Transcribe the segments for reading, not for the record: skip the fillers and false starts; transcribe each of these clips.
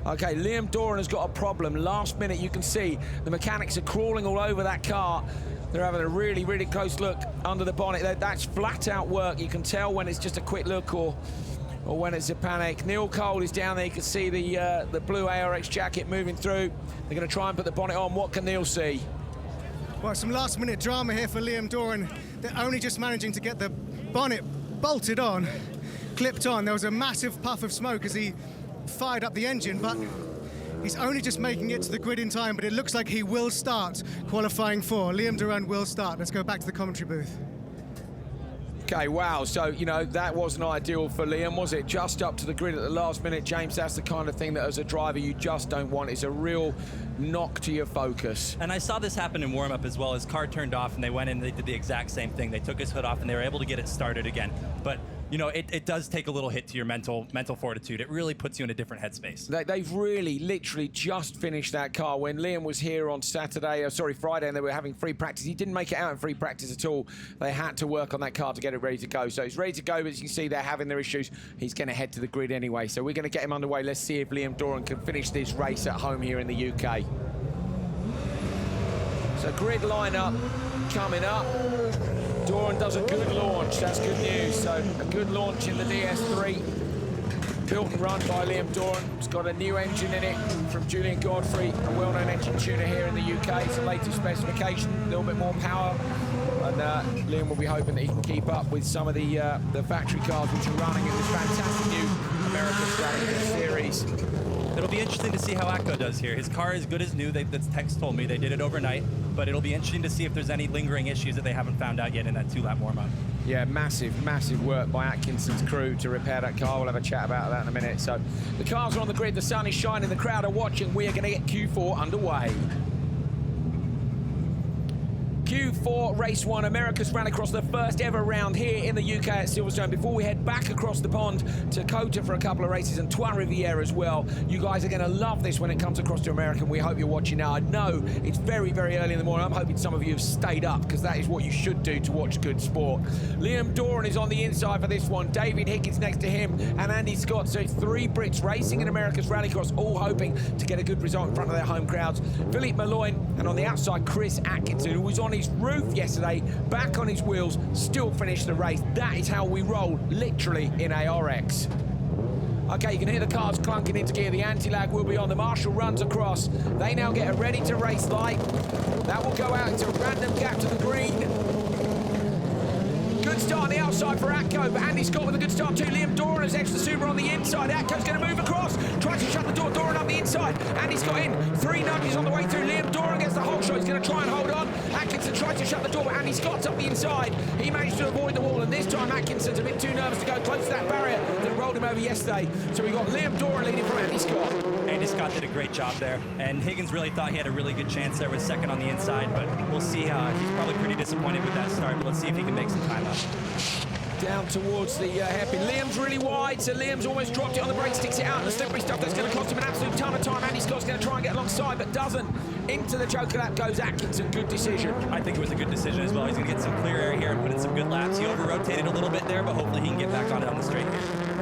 Okay, Liam Doran has got a problem. Last minute, you can see the mechanics are crawling all over that car. They're having a really, really close look under the bonnet. That's flat out work. You can tell when it's just a quick look or when it's a panic. Neil Cole is down there. You can see the blue ARX jacket moving through. They're going to try and put the bonnet on. What can Neil see? Well, some last-minute drama here for Liam Doran. They're only just managing to get the bonnet bolted on, clipped on. There was a massive puff of smoke as he fired up the engine, but he's only just making it to the grid in time, but it looks like he will start qualifying 4. Liam Doran will start. Let's go back to the commentary booth. Okay, wow, so, you know, that wasn't ideal for Liam, was it? Just up to the grid at the last minute, James, that's the kind of thing that as a driver you just don't want. It's a real knock to your focus. And I saw this happen in warm-up as well. His car turned off and they went in and they did the exact same thing. They took his hood off and they were able to get it started again. But you know, it does take a little hit to your mental fortitude. It really puts you in a different headspace. They've really, literally just finished that car. When Liam was here on Friday, and they were having free practice, he didn't make it out in free practice at all. They had to work on that car to get it ready to go. So it's ready to go, but as you can see, they're having their issues. He's going to head to the grid anyway. So we're going to get him underway. Let's see if Liam Doran can finish this race at home here in the UK. So grid lineup coming up. Doran does a good launch, that's good news. So a good launch in the DS3. Built and run by Liam Doran. It's got a new engine in it from Julian Godfrey, a well-known engine tuner here in the UK. It's a latest specification, a little bit more power. And Liam will be hoping that he can keep up with some of the factory cars which are running in this fantastic new American Rallycross series. It'll be interesting to see how Atco does here. His car is good as new. That's Tex told me. They did it overnight. But it'll be interesting to see if there's any lingering issues that they haven't found out yet in that 2-lap warm-up. Yeah, massive, massive work by Atkinson's crew to repair that car. We'll have a chat about that in a minute. So the cars are on the grid. The sun is shining. The crowd are watching. We are going to get Q4 underway. Q4 Race 1 America's Rallycross, the first ever round here in the UK at Silverstone. Before we head back across the pond to Cota for a couple of races and Trois Rivières as well. You guys are going to love this when it comes across to America. We hope you're watching now. I know it's very, very early in the morning. I'm hoping some of you have stayed up because that is what you should do to watch good sport. Liam Doran is on the inside for this one. David Higgins next to him and Andy Scott. So it's 3 Brits racing in America's Rallycross, all hoping to get a good result in front of their home crowds. Philippe Malloy, and on the outside, Chris Atkinson, who was on his roof yesterday, back on his wheels, still finished the race. That is how we roll, literally, in ARX. Okay, you can hear the cars clunking into gear. The anti-lag will be on. The marshal runs across. They now get a ready-to-race light. That will go out into a random gap to the green. Good start on the outside for Atco, but Andy Scott with a good start too. Liam Doran has extra super on the inside. Atco's going to move across, tries to shut the door. Doran up the inside. Andy Scott in. 3 nudges on the way through. Liam Doran gets the whole shot. He's going to try and hold on. Atkinson tries to shut the door, but Andy Scott's up the inside. He managed to avoid the wall, and this time Atkinson's a bit too nervous to go close to that barrier that rolled him over yesterday. So we got Liam Doran leading from Andy Scott. Andy Scott did a great job there, and Higgins really thought he had a really good chance there with second on the inside, but we'll see. He's probably pretty disappointed with that start, but let's see if he can make some time up. Down towards the hairpin. Liam's really wide, so Liam's almost dropped it on the brake, sticks it out in the slippery stuff. That's going to cost him an absolute ton of time. Andy Scott's going to try and get alongside, but doesn't. Into the choker lap goes Atkinson. Good decision. I think it was a good decision as well. He's going to get some clear air here and put in some good laps. He over-rotated a little bit there, but hopefully he can get back on it on the straight here.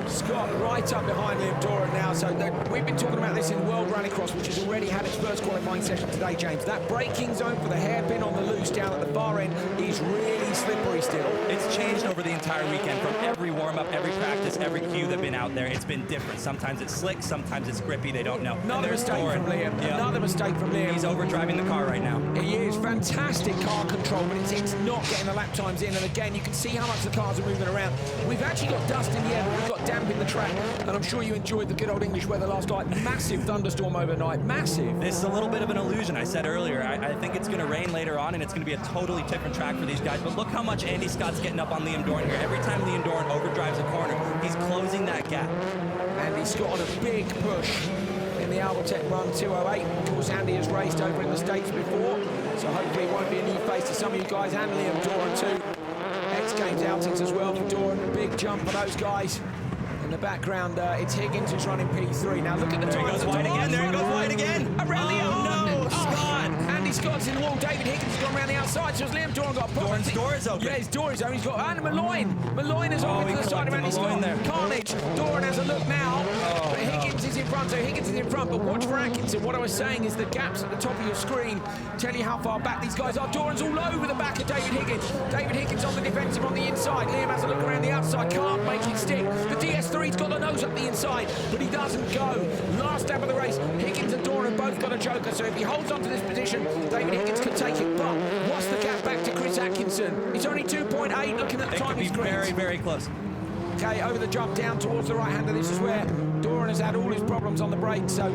Scott right up behind Liam Doran now. So we've been talking about this in World Rallycross, which has already had its first qualifying session today, James. That braking zone for the hairpin on the loose down at the far end is really slippery still. It's changed over the entire weekend from every warm-up, every practice, every cue that's been out there. It's been different. Sometimes it's slick, sometimes it's grippy. They don't know. Another mistake from Liam. Yeah. Another mistake from Liam. He's overdriving the car right now. He is. Fantastic car control, but it's not getting the lap times in. And again, you can see how much the cars are moving around. We've actually got dust in the air, but we've got damp in the track. And I'm sure you enjoyed the good old English weather last night. Massive thunderstorm overnight. Massive. This is a little bit of an illusion. I said earlier, I think it's going to rain later on, and it's going to be a totally different track for these guys. But look how much Andy Scott's getting up on Liam Doran here. Every time Liam Doran overdrives a corner, he's closing that gap. Andy Scott on a big push in the Albotech Run 208. Of course, Andy has raced over in the States before, so hopefully it won't be a new face to some of you guys, and Liam Doran too. X Games outings as well for Doran. Big jump for those guys. In the background, it's Higgins who's running P3. Now look at the time. There he goes wide again. There he goes wide again. Around the no, Scott. Andy Scott's in the wall. David Higgins has gone around the outside. So as Liam Doran got put. Doran's door is open. Yeah, his door is open. He's got and Malloy. Malloy is over to the side of Andy Scott. there. Carnage. Doran has a look now. But Higgins is is in front, so Higgins is in front, but watch for Atkinson. What I was saying is the gaps at the top of your screen tell you how far back these guys are. Doran's all over the back of David Higgins. David Higgins on the defensive on the inside. Liam has a look around the outside, can't make it stick. The DS3's got the nose up the inside, but he doesn't go. Last lap of the race, Higgins and Doran both got a joker, so if he holds on to this position, David Higgins can take it, but what's the gap back to Chris Atkinson? It's only 2.8, looking at the time It could be very, very close. Okay, over the jump down towards the right-hander. This is where Doran has had all his problems on the brakes, so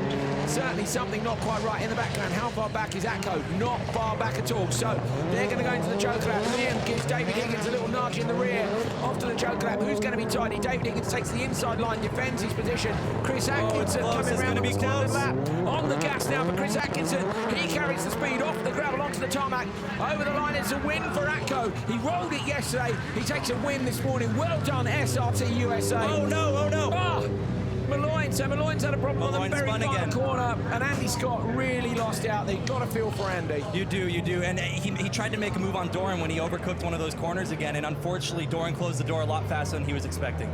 certainly something not quite right in the background. How far back is Atco? Not far back at all. So they're going to go into the joker lap. Liam gives David Higgins a little nudge in the rear. Off to the joker lap. Who's going to be tidy? David Higgins takes the inside line, defends his position. Chris Atkinson coming around on the standard lap. On the gas now for Chris Atkinson. He carries the speed off the gravel onto the tarmac. Over the line, it's a win for Atco. He rolled it yesterday. He takes a win this morning. Well done, SRT USA. Oh no, oh no. Oh, Malloyne, so Malloyne's had a problem on the very final corner, and Andy Scott really lost out there. You've got to feel for Andy. You do, and he tried to make a move on Doran when he overcooked one of those corners again, and unfortunately Doran closed the door a lot faster than he was expecting.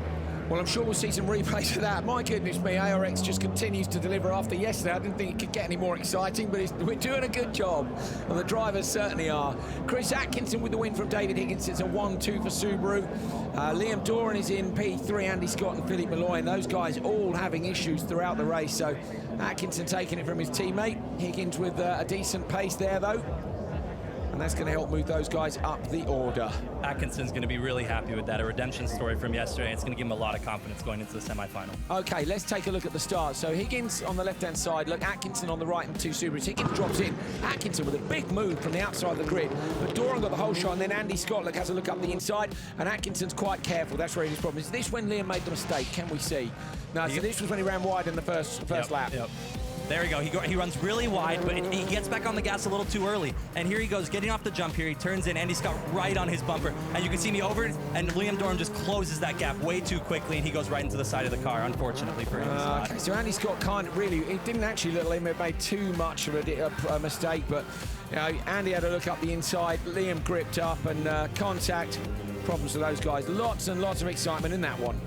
Well, I'm sure we'll see some replays of that. My goodness me, ARX just continues to deliver after yesterday. I didn't think it could get any more exciting, but we're doing a good job, and the drivers certainly are. Chris Atkinson with the win from David Higgins. It's a 1-2 for Subaru. Liam Doran is in P3, Andy Scott and Philippe Malloyne. Those guys all having issues throughout the race, so Atkinson taking it from his teammate. Higgins with a decent pace there, though. And that's going to help move those guys up the order. Atkinson's going to be really happy with that. A redemption story from yesterday. It's going to give him a lot of confidence going into the semifinal. Okay, let's take a look at the start. So Higgins on the left-hand side, look, Atkinson on the right and two Subarus. Higgins drops in. Atkinson with a big move from the outside of the grid. But Doran got the whole shot, and then Andy Scott has a look up the inside, and Atkinson's quite careful. That's where his problem is. This when Liam made the mistake, can we see? No, so this was when he ran wide in the first lap. Yep. There we go. He runs really wide, but he gets back on the gas a little too early. And here he goes, getting off the jump here. He turns in, Andy Scott right on his bumper. And you can see me over it, and Liam Doran just closes that gap way too quickly, and he goes right into the side of the car, unfortunately for him. Okay, so Andy Scott can't really, it didn't actually look like he made too much of a mistake, but you know, Andy had a look up the inside, Liam gripped up, and contact, problems for those guys. Lots and lots of excitement in that one.